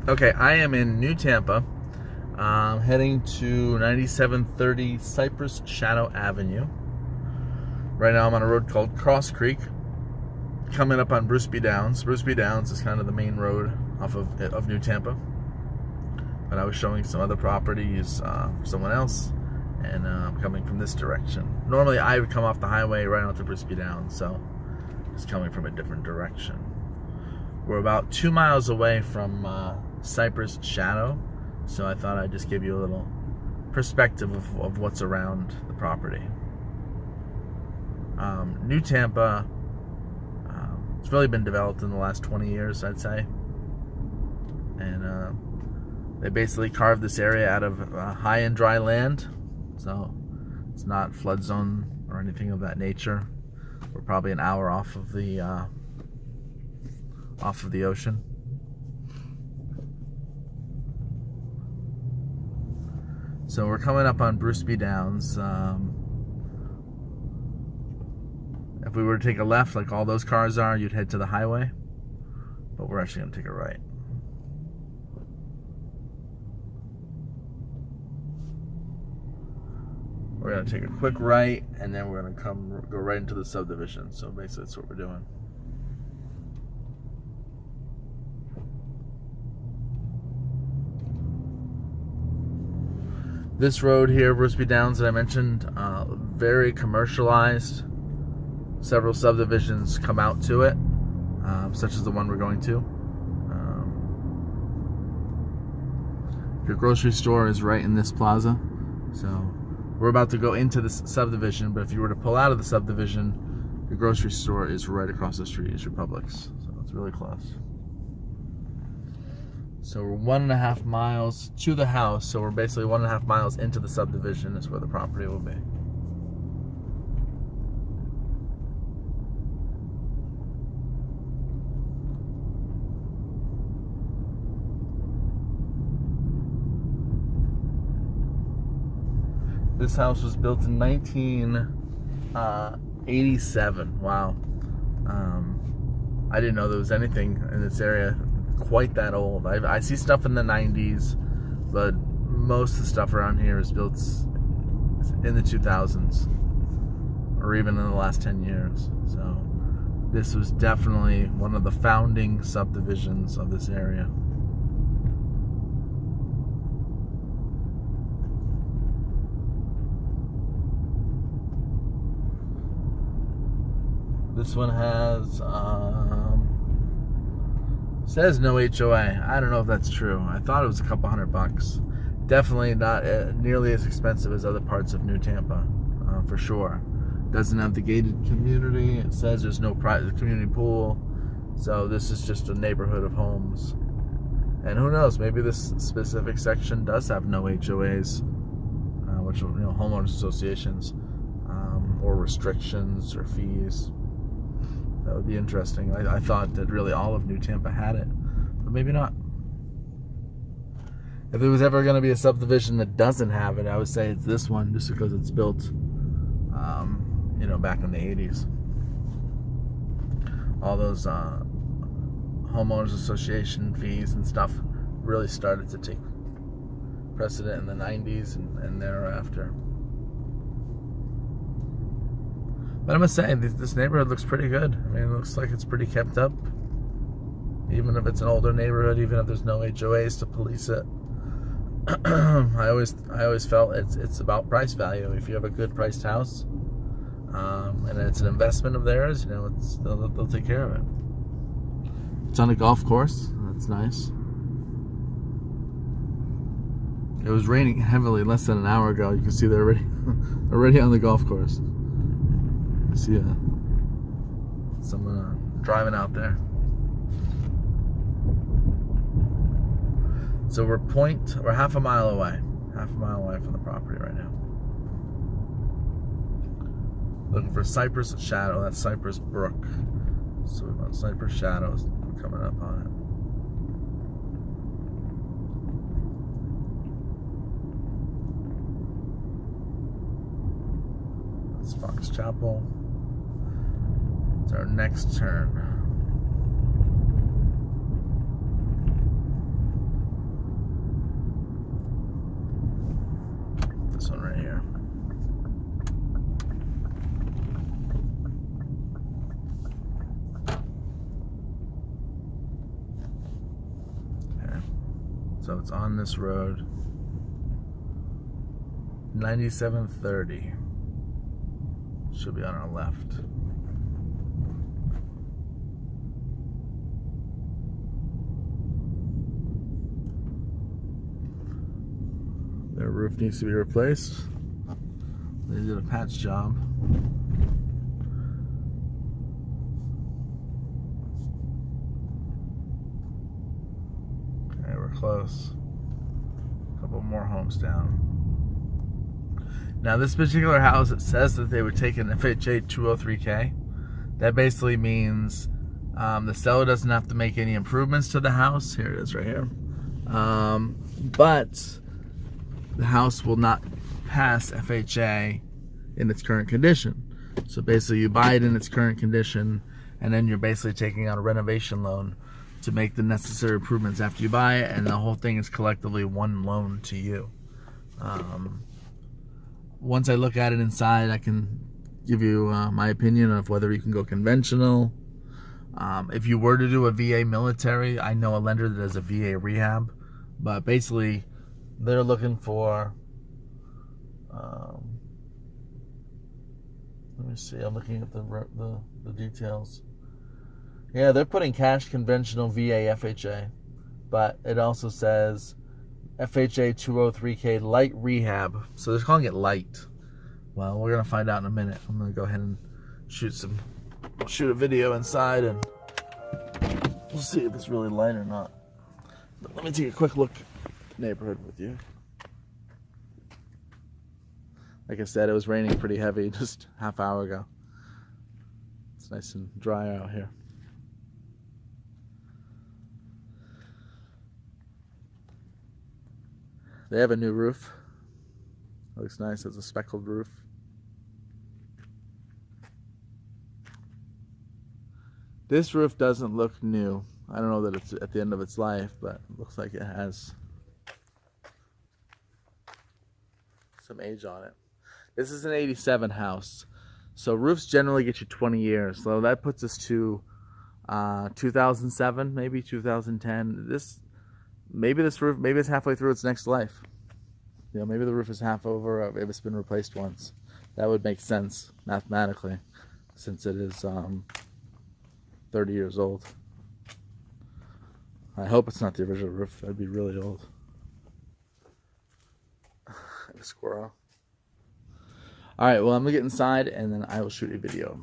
Okay, I am in New Tampa, heading to 9730 Cypress Shadow Avenue. Right now I'm on a road called Cross Creek, coming up on Bruce B. Downs. Bruce B. Downs is kind of the main road off of New Tampa. But I was showing some other properties for someone else, and I'm coming from this direction. Normally I would come off the highway right onto Bruce B. Downs, so it's coming from a different direction. We're about 2 miles away from Cypress Shadow, so I thought I'd just give you a little perspective of what's around the property. New Tampa, it's really been developed in the last 20 years, I'd say. And they basically carved this area out of high and dry land, so it's not flood zone or anything of that nature. We're probably an hour off of the ocean. So we're coming up on Bruce B. Downs. If we were to take a left, like all those cars are, you'd head to the highway. But we're actually going to take a right. We're going to take a quick right, and then we're going to go right into the subdivision. So basically that's what we're doing. This road here, Bruce B. Downs, that I mentioned, very commercialized. Several subdivisions come out to it, such as the one we're going to. Your grocery store is right in this plaza. So we're about to go into this subdivision, but if you were to pull out of the subdivision, your grocery store is right across the street. It's your Publix. So it's really close. So we're 1.5 miles to the house, so we're basically 1.5 miles into the subdivision is where the property will be. This house was built in 1987. Wow. I didn't know there was anything in this area quite that old. I see stuff in the 90s, but most of the stuff around here is built in the 2000s or even in the last 10 years. So this was definitely one of the founding subdivisions of this area. This one has says no HOA. I don't know if that's true. I thought it was a couple $100. Definitely not nearly as expensive as other parts of New Tampa, for sure. Doesn't have the gated community. It says there's no private community pool. So this is just a neighborhood of homes. And who knows, maybe this specific section does have no HOAs, which are, homeowners associations, or restrictions or fees. That would be interesting. I thought that really all of New Tampa had it, but maybe not. If there was ever going to be a subdivision that doesn't have it, I would say it's this one, just because it's built, back in the 80s. All those homeowners association fees and stuff really started to take precedent in the 90s and thereafter. But I must say, this neighborhood looks pretty good. I mean, it looks like it's pretty kept up. Even if it's an older neighborhood, even if there's no HOAs to police it. I always felt it's about price value. If you have a good priced house, and it's an investment of theirs, they'll take care of it. It's on a golf course. That's nice. It was raining heavily less than an hour ago. You can see they're already on the golf course. You see someone driving out there. So we're half a mile away from the property right now. Looking for Cypress Shadow. That's Cypress Brook. So we want Cypress Shadows coming up on it. That's Fox Chapel. It's our next turn. right here. Okay, so it's on this road. 9730 should be on our left. Their roof needs to be replaced. They did a patch job. Okay, we're close. A couple more homes down. Now this particular house, it says that they would take an FHA 203K. That basically means the seller doesn't have to make any improvements to the house. Here it is right here. But the house will not pass FHA in its current condition. So basically you buy it in its current condition, and then you're basically taking out a renovation loan to make the necessary improvements after you buy it, and the whole thing is collectively one loan to you. Once I look at it inside, I can give you my opinion of whether you can go conventional. If you were to do a VA military, I know a lender that does a VA rehab, but basically they're looking for, let me see, I'm looking at the details. Yeah, they're putting cash conventional VA FHA, but it also says FHA 203K light rehab. So they're calling it light. Well, we're going to find out in a minute. I'm going to go ahead and shoot a video inside, and we'll see if it's really light or not. But let me take a quick look at the neighborhood with you. Like I said, it was raining pretty heavy just half hour ago. It's nice and dry out here. They have a new roof. It looks nice. It's a speckled roof. This roof doesn't look new. I don't know that it's at the end of its life, but it looks like it has some age on it. This is an 87 house. So roofs generally get you 20 years. So that puts us to 2007, maybe 2010. Maybe this roof, maybe it's halfway through its next life. You know, maybe the roof is half over if it's been replaced once. That would make sense mathematically, since it is 30 years old. I hope it's not the original roof. That'd be really old. A squirrel. All right, well, I'm gonna get inside and then I will shoot a video.